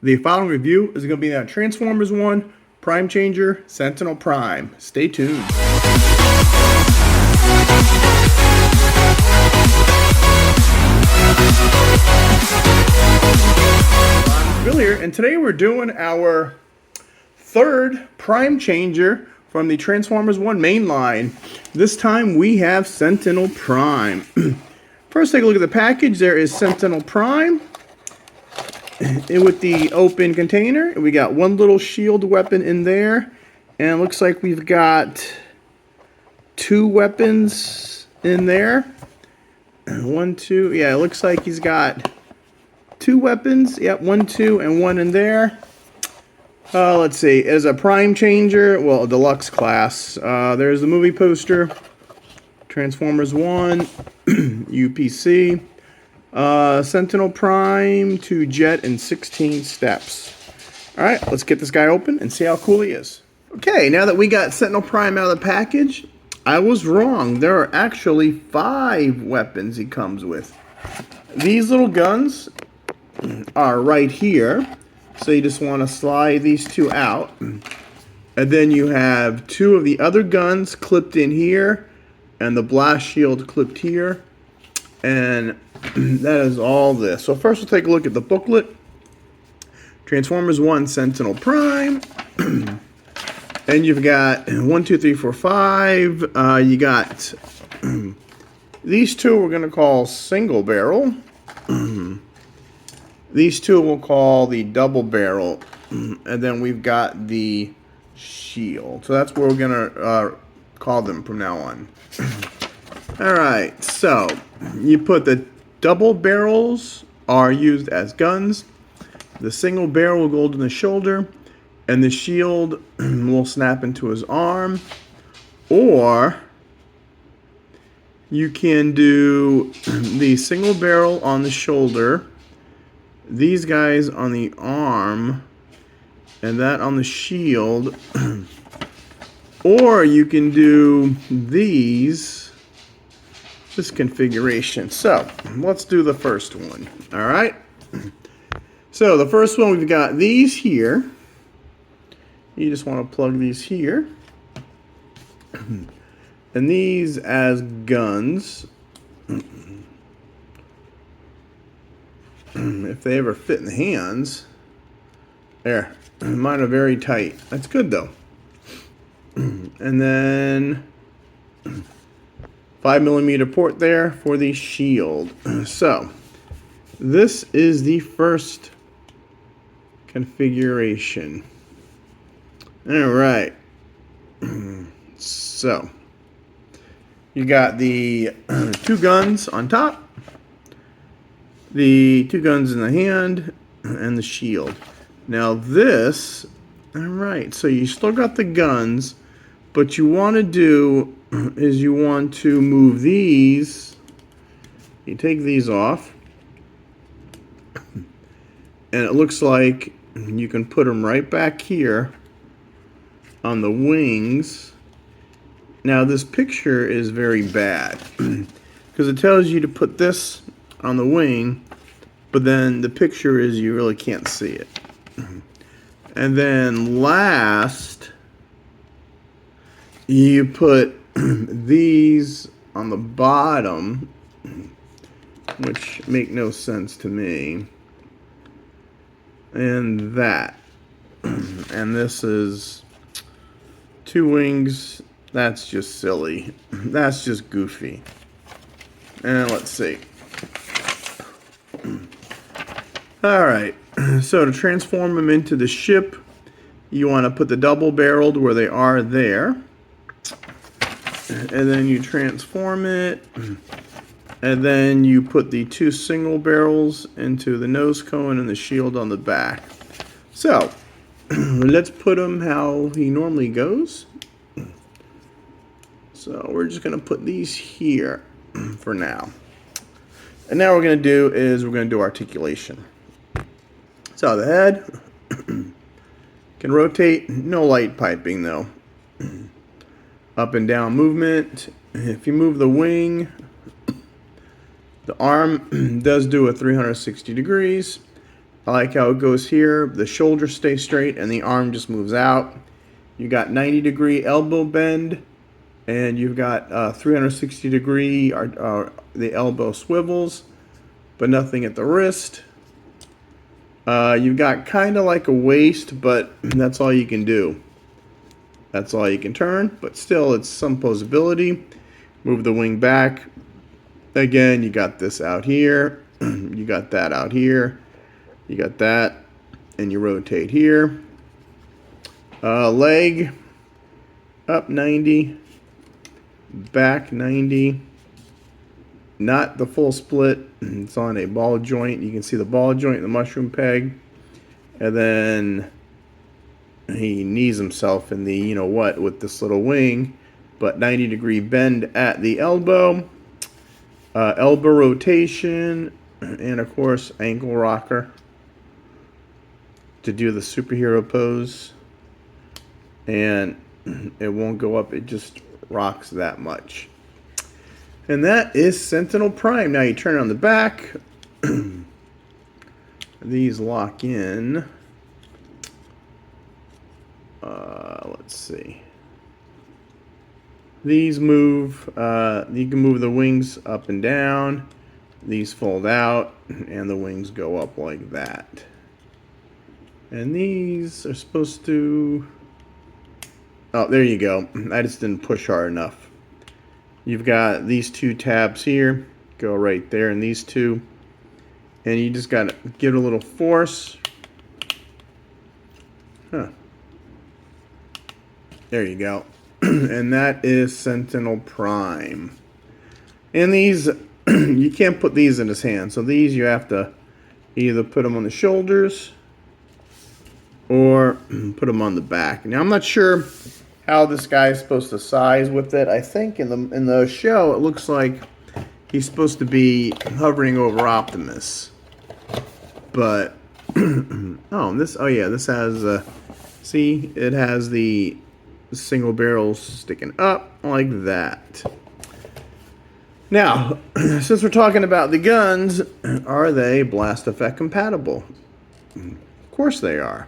The following review is going to be that Transformers 1 Prime Changer Sentinel Prime. Stay tuned. Rodimusbill here, and today we're doing our third Prime Changer from the Transformers 1 mainline. This time we have Sentinel Prime. First, take a look at the package. There is Sentinel Prime. And with the open container, we got one little shield weapon in there, and it looks like we've got two weapons in there. One, two, yeah, it looks like he's got two weapons. Yep, one, two, and one in there. Let's see, as a Prime Changer, well, a deluxe class. There's the movie poster, Transformers 1, UPC. Sentinel Prime to Jet in 16 steps. Alright, let's get this guy open and see how cool he is. Okay, now that we got Sentinel Prime out of the package, I was wrong. There are actually 5 weapons he comes with. These little guns are right here. So you just want to slide these two out. And then you have 2 of the other guns clipped in here, and the blast shield clipped here. And that is all this. So first we'll take a look at the booklet. Transformers 1 Sentinel Prime. And you've got 1, 2, 3, 4, 5. You got these 2 we're going to call single barrel. These 2 we'll call the double barrel. And then we've got the shield. So that's what we're going to call them from now on. Alright, so you put the double barrels are used as guns. The single barrel will go to the shoulder, and the shield will snap into his arm. Or you can do the single barrel on the shoulder, these guys on the arm, and that on the shield. Or you can do this configuration. So let's do the first one. All right. So the first one, we've got these here. You just want to plug these here, and these as guns. If they ever fit in the hands. There, mine are very tight. That's good though. And then 5mm port there for the shield. So this is the first configuration. All right. So you got the 2 guns on top, the 2 guns in the hand, and the shield. Now this, all right, so you still got the guns, but you want to do is you want to move these. You take these off, and it looks like you can put them right back here on the wings. Now this picture is very bad because it tells you to put this on the wing, but then the picture is you really can't see it. And then last, you put these on the bottom, which make no sense to me. And that. And this is 2 wings. That's just silly. That's just goofy. And let's see. Alright. So to transform them into the ship, you want to put the double barreled where they are there. And then you transform it, and then you put the 2 single barrels into the nose cone and the shield on the back. So let's put him how he normally goes. So we're just going to put these here for now. And now what we're going to do is we're going to do articulation. So the head can rotate, no light piping though. Up and down movement. If you move the wing, the arm does do a 360 degrees. I like how it goes here. The shoulder stays straight and the arm just moves out. You got 90-degree elbow bend, and you've got 360-degree the elbow swivels, but nothing at the wrist. You've got kind of like a waist, but that's all you can do. That's all you can turn, but still it's some posability. Move the wing back. Again, you got this out here. You got that out here. You got that, and you rotate here. Leg up 90, back 90. Not the full split. It's on a ball joint. You can see the ball joint, the mushroom peg, and then he knees himself in the you-know-what with this little wing, but 90-degree bend at the elbow, elbow rotation, and of course ankle rocker to do the superhero pose. And it won't go up, it just rocks that much. And that is Sentinel Prime. Now you turn it on the back. These lock in. Let's see. These move. You can move the wings up and down. These fold out, and the wings go up like that. And these are supposed to... Oh, there you go. I just didn't push hard enough. You've got these two tabs here. Go right there in these two. And you just got to give it a little force. Huh. There you go. And that is Sentinel Prime. And these, you can't put these in his hand. So these you have to either put them on the shoulders or put them on the back. Now I'm not sure how this guy is supposed to size with it. I think in the show it looks like he's supposed to be hovering over Optimus. But this has see, it has the single barrels sticking up like that. Now, since we're talking about the guns, are they blast effect compatible? Of course they are.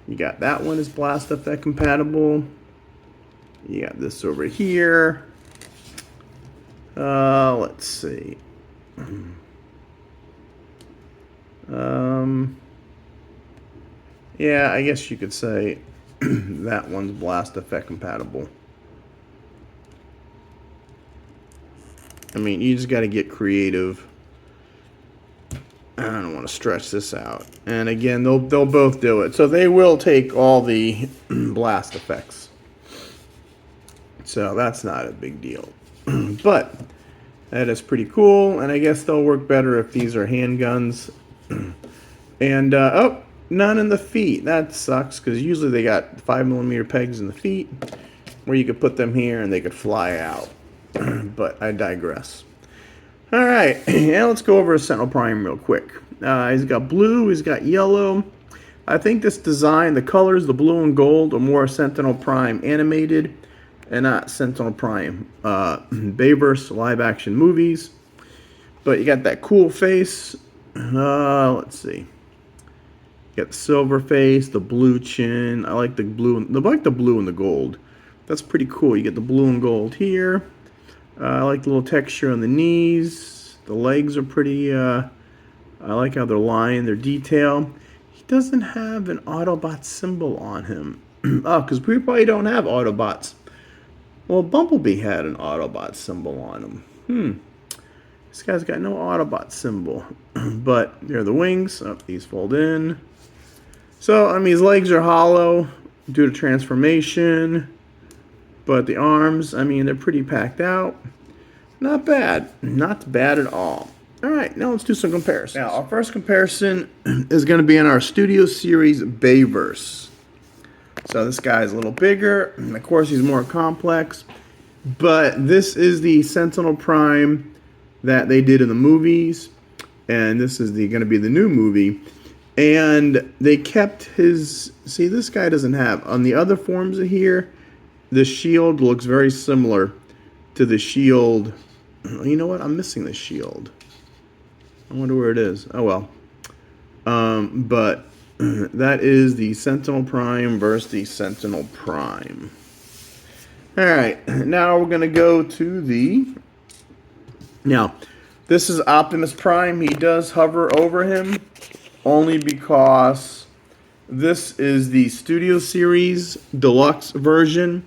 You got that one is blast effect compatible. You got this over here. Let's see. Yeah, I guess you could say that one's blast effect compatible. I mean, you just got to get creative. I don't want to stretch this out. And again, they'll both do it. So they will take all the blast effects. So that's not a big deal. But that is pretty cool. And I guess they'll work better if these are handguns. And, oh, none in the feet. That sucks because usually they got 5mm pegs in the feet where you could put them here and they could fly out. But I digress. All right, now let's go over Sentinel Prime real quick. He's got blue, he's got yellow. I think this design, the colors, the blue and gold, are more Sentinel Prime animated and not Sentinel Prime Bayverse live action movies. But you got that cool face. Let's see. You got the silver face, the blue chin. I like the blue. I like the blue and the gold. That's pretty cool. You get the blue and gold here. I like the little texture on the knees. The legs are pretty, I like how they're lying, their detail. He doesn't have an Autobot symbol on him. Oh, because we probably don't have Autobots. Well, Bumblebee had an Autobot symbol on him. This guy's got no Autobot symbol. But there are the wings. Oh, these fold in. So, I mean, his legs are hollow due to transformation. But the arms, I mean, they're pretty packed out. Not bad. Not bad at all. All right, now let's do some comparisons. Now, our first comparison is going to be in our Studio Series Bayverse. So this guy's a little bigger. And of course, he's more complex. But this is the Sentinel Prime that they did in the movies. And this is going to be the new movie. And they kept his... See, this guy doesn't have... On the other forms of here... The shield looks very similar to the shield. You know what? I'm missing the shield. I wonder where it is. Oh, well. But that is the Sentinel Prime versus the Sentinel Prime. Alright, now we're going to go to the... Now, this is Optimus Prime. He does hover over him only because this is the Studio Series Deluxe version.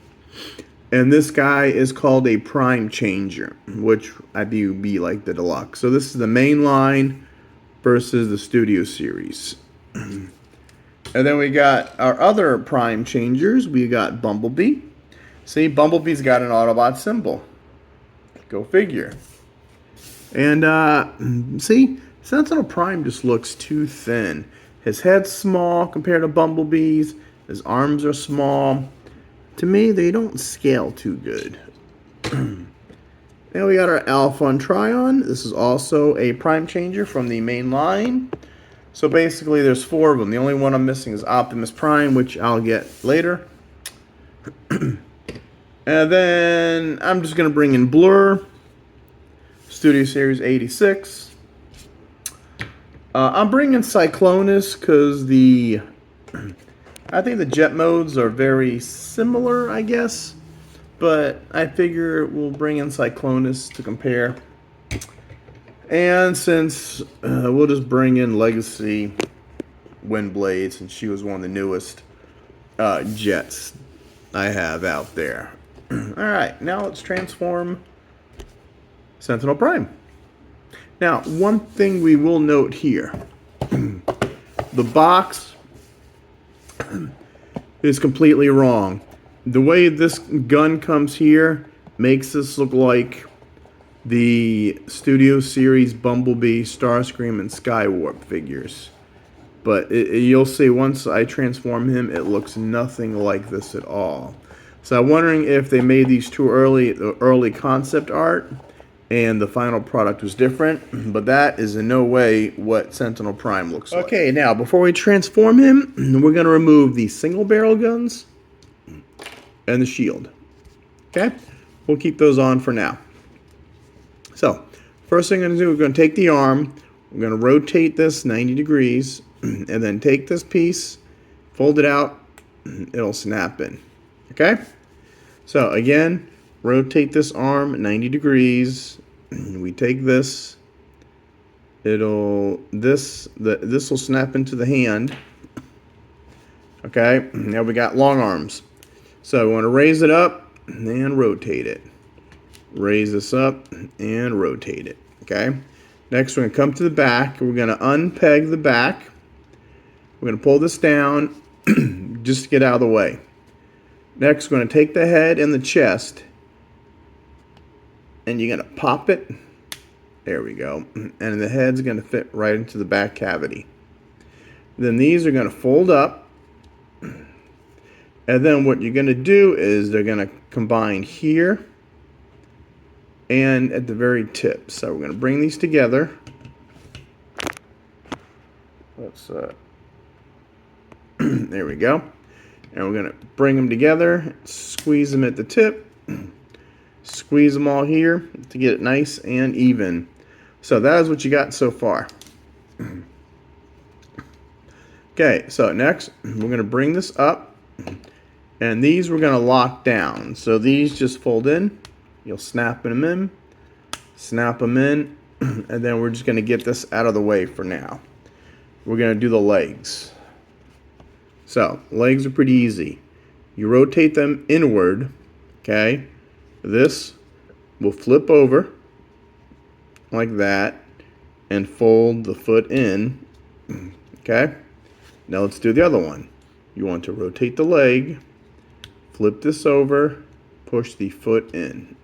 And this guy is called a Prime Changer, which I do be like the Deluxe. So this is the Mainline versus the Studio Series. And then we got our other Prime Changers. We got Bumblebee. See, Bumblebee's got an Autobot symbol. Go figure. And see, Sentinel Prime just looks too thin. His head's small compared to Bumblebee's. His arms are small. To me, they don't scale too good. Then we got our Alpha and Trion. This is also a Prime Changer from the main line. So basically, there's 4 of them. The only one I'm missing is Optimus Prime, which I'll get later. And then I'm just going to bring in Blur. Studio Series 86. I'm bringing Cyclonus because I think the jet modes are very similar, I guess. But I figure we'll bring in Cyclonus to compare. And since we'll just bring in Legacy Windblade, since she was one of the newest jets I have out there. Alright, now let's transform Sentinel Prime. Now, one thing we will note here. The box is completely wrong. The way this gun comes here makes this look like the Studio Series Bumblebee, Starscream, and Skywarp figures. But you'll see once I transform him, it looks nothing like this at all. So I'm wondering if they made these too early, the early concept art, and the final product was different. But that is in no way what Sentinel Prime looks like. Okay, now before we transform him, we're going to remove the single barrel guns and the shield. Okay, we'll keep those on for now. So first thing I'm going to do, we're going to take the arm, we're going to rotate this 90 degrees, and then take this piece, fold it out, it'll snap in. Okay, so again, rotate this arm 90 degrees. We take this, this will snap into the hand. Okay, now we got long arms. So we want to raise it up and rotate it. Raise this up and rotate it. Okay, next we're going to come to the back. We're going to unpeg the back. We're going to pull this down just to get out of the way. Next, we're going to take the head and the chest, and you're going to pop it. There we go. And the head's going to fit right into the back cavity. Then these are going to fold up. And then what you're going to do is they're going to combine here and at the very tip. So we're going to bring these together. Let's there we go. And we're going to bring them together, squeeze them at the tip, squeeze them all here to get it nice and even. So that is what you got so far. Okay, so next we're going to bring this up, and these we're going to lock down. So these just fold in, you'll snap them in, and then we're just going to get this out of the way for now. We're going to do the legs. So, legs are pretty easy. You rotate them inward, okay? This will flip over like that and fold the foot in, okay? Now let's do the other one. You want to rotate the leg, flip this over, push the foot in.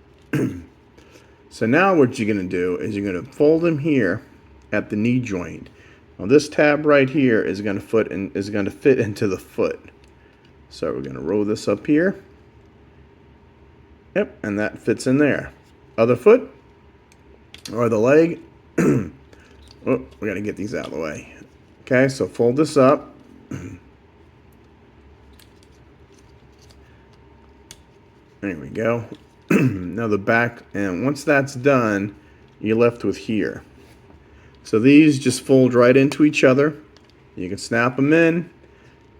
So now what you're going to do is you're going to fold them here at the knee joint. Now this tab right here is going to fit into the foot. So we're going to roll this up here. Yep, and that fits in there. Other foot or the leg. Oh, we got to get these out of the way. Okay, so fold this up. There we go. Now the back, and once that's done, you're left with here. So these just fold right into each other. You can snap them in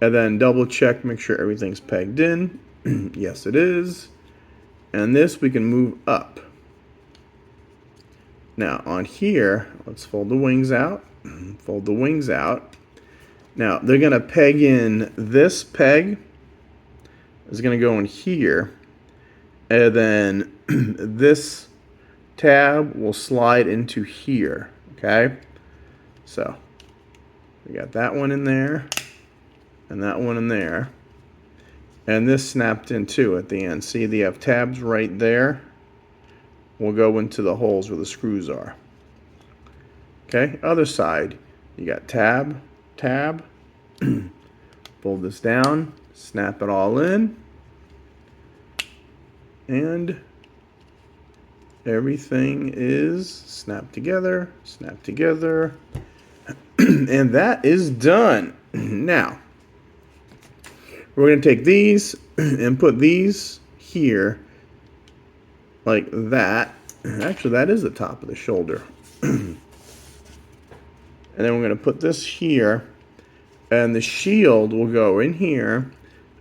and then double check, make sure everything's pegged in. Yes, it is. And this we can move up. Now on here, let's fold the wings out. Fold the wings out. Now they're going to peg in, this peg is going to go in here. And then this tab will slide into here. Okay? So we got that one in there. And that one in there. And this snapped in too at the end. See, they have tabs right there. Will go into the holes where the screws are. Okay, other side. You got tab, tab. Fold this down, snap it all in. And everything is snapped together, and that is done. Now, we're going to take these and put these here like that. Actually, that is the top of the shoulder. And then we're going to put this here, and the shield will go in here.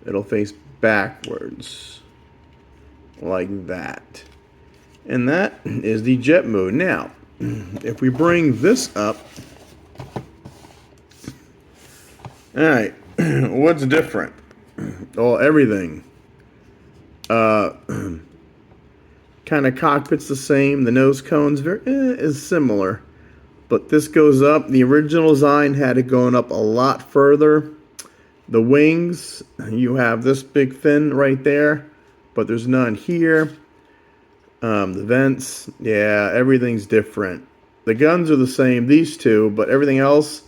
It'll face backwards like that. And that is the jet mode. Now, if we bring this up, all right, what's different? Oh, everything. Kind of cockpit's the same. The nose cone's is similar, but this goes up. The original design had it going up a lot further. The wings, you have this big fin right there, but there's none here. The vents, yeah, everything's different. The guns are the same, these two, but everything else,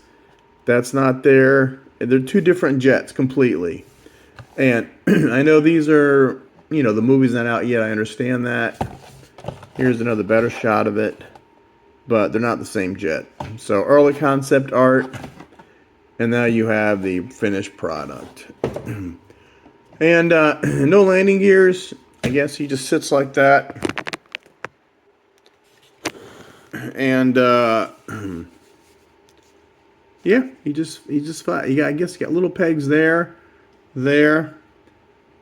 that's not there. They're two different jets completely. And I know these are, you know, the movie's not out yet. I understand that. Here's another better shot of it. But they're not the same jet. So early concept art. And now you have the finished product. And no landing gears. I guess he just sits like that. And yeah, he just flat. I guess you got little pegs there,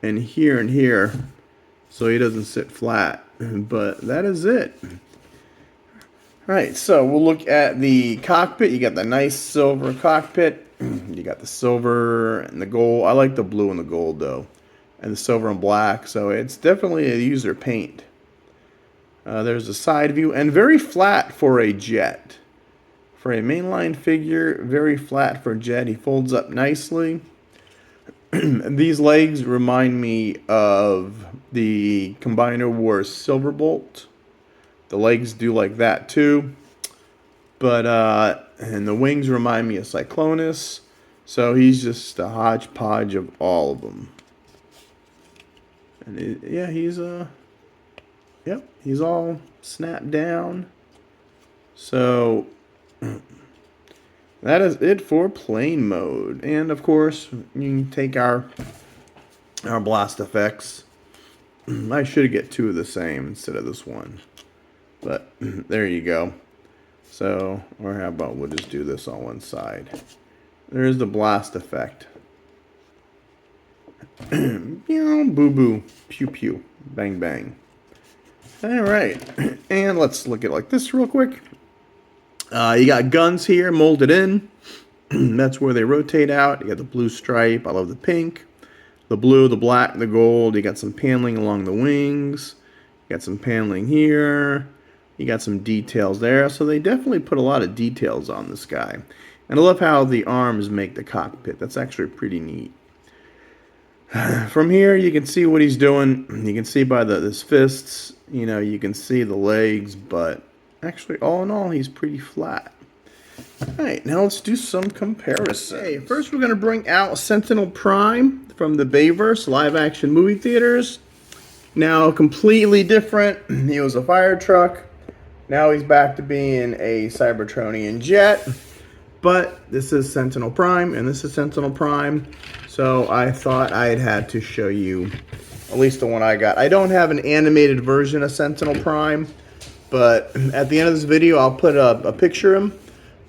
and here, so he doesn't sit flat. But that is it. All right, so we'll look at the cockpit. You got the nice silver cockpit. You got the silver and the gold. I like the blue and the gold though, and the silver and black. So it's definitely a user paint. There's a side view, and very flat for a jet. For a mainline figure, very flat for a jet. He folds up nicely. These legs remind me of the Combiner Wars Silverbolt. The legs do like that too. But, and the wings remind me of Cyclonus. So he's just a hodgepodge of all of them. And yeah, he's yep, he's all snapped down. So that is it for plane mode. And of course, you can take our blast effects. I should get two of the same instead of this one. But there you go. So, or how about we'll just do this on one side. There's the blast effect. Boo boo, pew pew, bang bang. Alright, and let's look at it like this real quick. You got guns here molded in. That's where they rotate out. You got the blue stripe. I love the pink. The blue, the black, the gold. You got some paneling along the wings. You got some paneling here. You got some details there. So they definitely put a lot of details on this guy. And I love how the arms make the cockpit. That's actually pretty neat. From here, you can see what he's doing. You can see by his fists. You know, you can see the legs, but actually, all in all, he's pretty flat. Alright, now let's do some comparisons. Okay, first we're going to bring out Sentinel Prime from the Bayverse live-action movie theaters. Now, completely different. He was a fire truck. Now he's back to being a Cybertronian jet. But this is Sentinel Prime, and this is Sentinel Prime. So I thought I had to show you at least the one I got. I don't have an animated version of Sentinel Prime. But at the end of this video, I'll put a picture of him.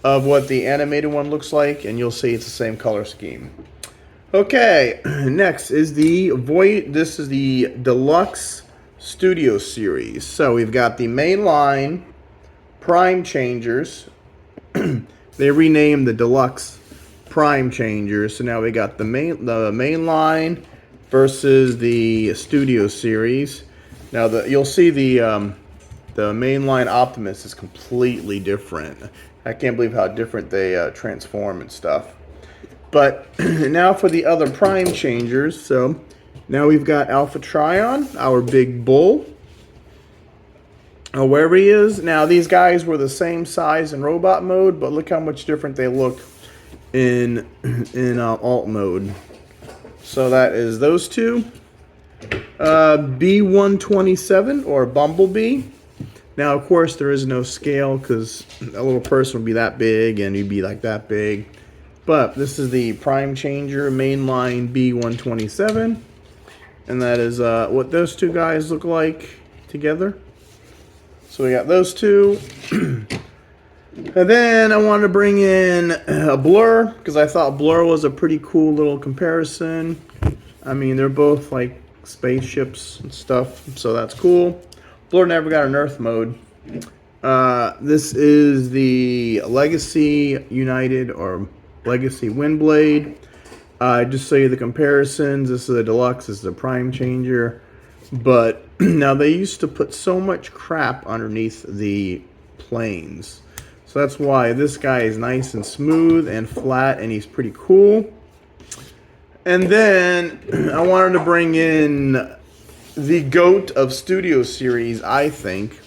of what the animated one looks like, and you'll see it's the same color scheme. Okay, next is the Void. This is the Deluxe Studio Series. So we've got the Mainline Prime Changers. They renamed the Deluxe Prime Changers. So now we got the Mainline versus the Studio Series. Now you'll see the Mainline Optimus is completely different. I can't believe how different they transform and stuff. But now for the other Prime Changers. So now we've got Alpha Trion, our big bull. Wherever he is. Now these guys were the same size in robot mode, but look how much different they look in alt mode. So that is those two. B127 or Bumblebee. Now of course there is no scale because a little person would be that big and you'd be like that big. But this is the Prime Changer Mainline B127. And that is what those two guys look like together. So we got those two. And then I wanted to bring in a Blur because I thought Blur was a pretty cool little comparison. I mean, they're both like spaceships and stuff, so that's cool. Blur never got an Earth mode. This is the Legacy United or Legacy Windblade. Just so you the comparisons. This is a Deluxe. This is a Prime Changer. But now they used to put so much crap underneath the planes. So that's why this guy is nice and smooth and flat and he's pretty cool. And then I wanted to bring in the GOAT of Studio Series, I think.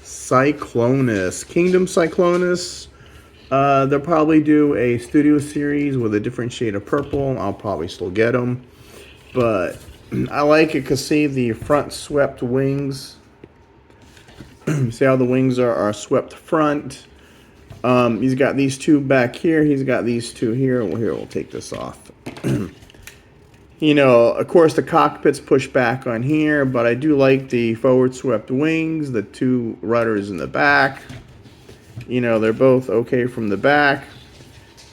Cyclonus. Kingdom Cyclonus. They'll probably do a Studio Series with a different shade of purple. I'll probably still get them. But I like it because see the front swept wings. See how the wings are swept front. He's got these two back here. He's got these two here. Well, here, we'll take this off. You know, of course, the cockpit's pushed back on here, but I do like the forward swept wings, the two rudders in the back. You know, they're both okay from the back.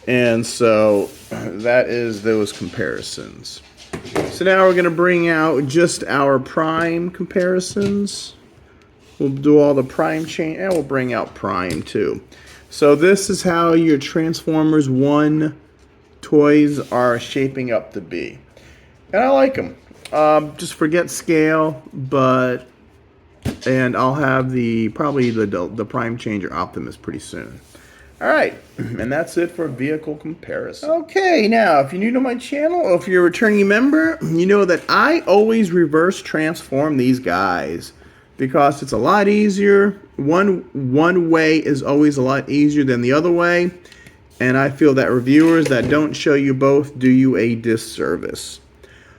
And so that is those comparisons. So now we're going to bring out just our Prime comparisons. We'll do all the Prime chain, and we'll bring out Prime too. So this is how your Transformers 1 toys are shaping up to be. And I like them. Just forget scale, and I'll have probably the Prime Changer Optimus pretty soon. Alright, and that's it for vehicle comparison. Okay, now, if you're new to my channel, or if you're a returning member, you know that I always reverse transform these guys. Because it's a lot easier. One way is always a lot easier than the other way. And I feel that reviewers that don't show you both do you a disservice.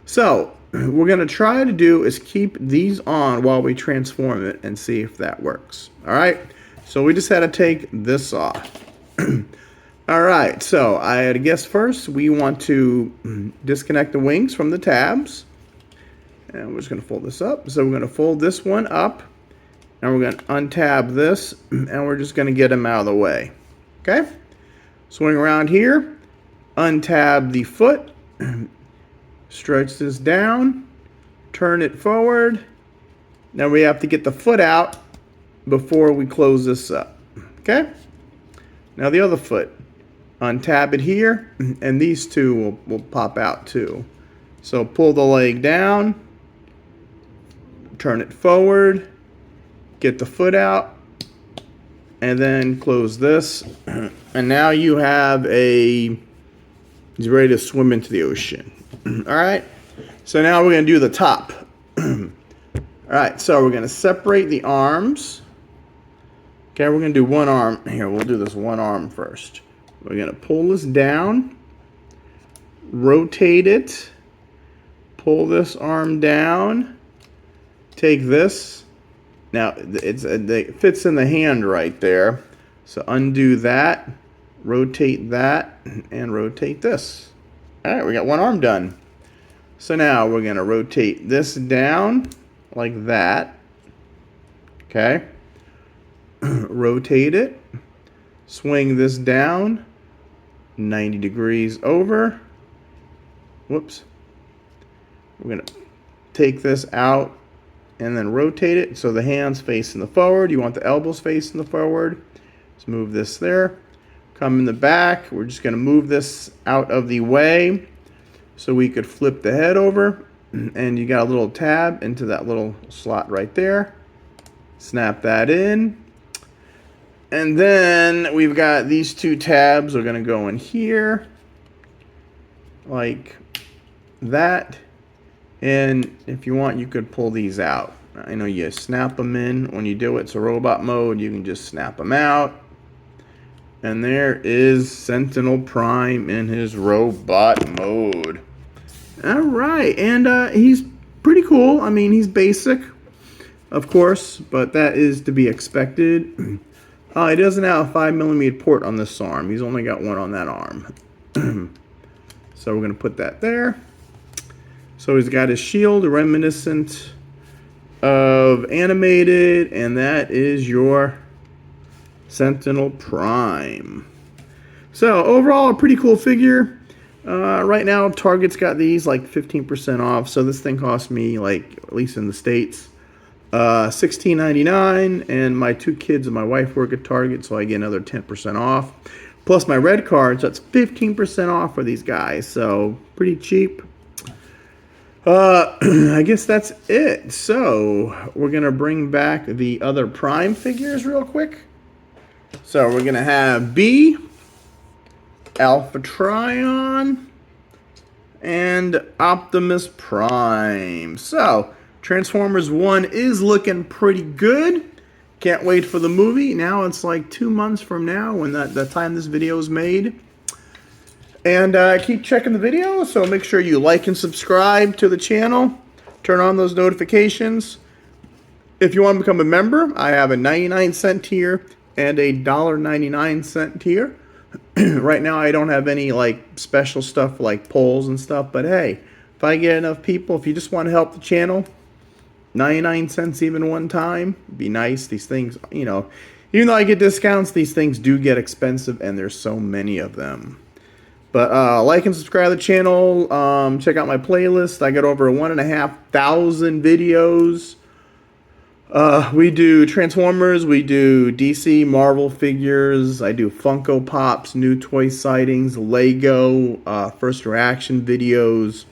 So, what we're going to try to do is keep these on while we transform it and see if that works. Alright, so we just had to take this off. Alright, so I guess first we want to disconnect the wings from the tabs. And we're just going to fold this up. So we're going to fold this one up. And we're going to untab this. And we're just going to get them out of the way. Okay? Swing around here. Untab the foot. Stretch this down. Turn it forward. Now we have to get the foot out before we close this up. Okay? Now the other foot. Untab it here. And these two will pop out too. So pull the leg down. Turn it forward. Get the foot out. And then close this. And now you have he's ready to swim into the ocean. Alright. So now we're going to do the top. Alright, so we're going to separate the arms. Okay, we're going to do one arm. Here, we'll do this one arm first. We're going to pull this down. Rotate it. Pull this arm down. Take this. Now, it fits in the hand right there. So undo that. Rotate that. And rotate this. Alright, we got one arm done. So now we're going to rotate this down like that. Okay. Rotate it. swing this down 90 degrees over. Whoops. We're going to take this out and then rotate it so the hands facing the forward. You want the elbows facing the forward. Let's move this there. Come in the back. We're just going to move this out of the way so we could flip the head over. And you got a little tab into that little slot right there. Snap that in. And then we've got these two tabs are going to go in here like that. And if you want, you could pull these out. I know you snap them in when you do it. So robot mode, you can just snap them out. And there is Sentinel Prime in his robot mode. All right, and he's pretty cool. I mean, he's basic, of course, but that is to be expected. He doesn't have a 5mm port on this arm. He's only got one on that arm. So we're going to put that there. So he's got his shield, reminiscent of animated, and that is your Sentinel Prime. So overall, a pretty cool figure. Right now, Target's got these like 15% off. So this thing cost me, like, at least in the States, $16.99. And my two kids and my wife work at Target, so I get another 10% off. Plus my red card, so that's 15% off for these guys. So pretty cheap. I guess that's it. So we're going to bring back the other Prime figures real quick. So we're going to have B, Alpha Trion, and Optimus Prime. So Transformers 1 is looking pretty good. Can't wait for the movie. Now it's like 2 months from now when the time this video is made. And keep checking the video, so make sure you like and subscribe to the channel. Turn on those notifications. If you want to become a member, I have a 99-cent tier and a $1.99 tier. Right now, I don't have any like special stuff like polls and stuff, but hey, if I get enough people, if you just want to help the channel, 99 cents even one time, be nice. These things, you know, even though I get discounts, these things do get expensive, and there's so many of them. But like and subscribe to the channel. Check out my playlist. I got over 1,500 videos. We do Transformers, we do DC, Marvel figures, I do Funko Pops, new toy sightings, Lego, first reaction videos.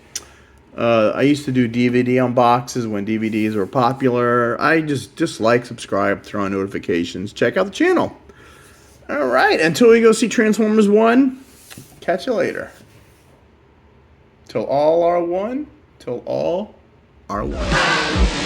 I used to do DVD unboxes when DVDs were popular. I just like, subscribe, throw on notifications, check out the channel. Alright, until we go see Transformers 1, catch you later. Till all are one, till all are one.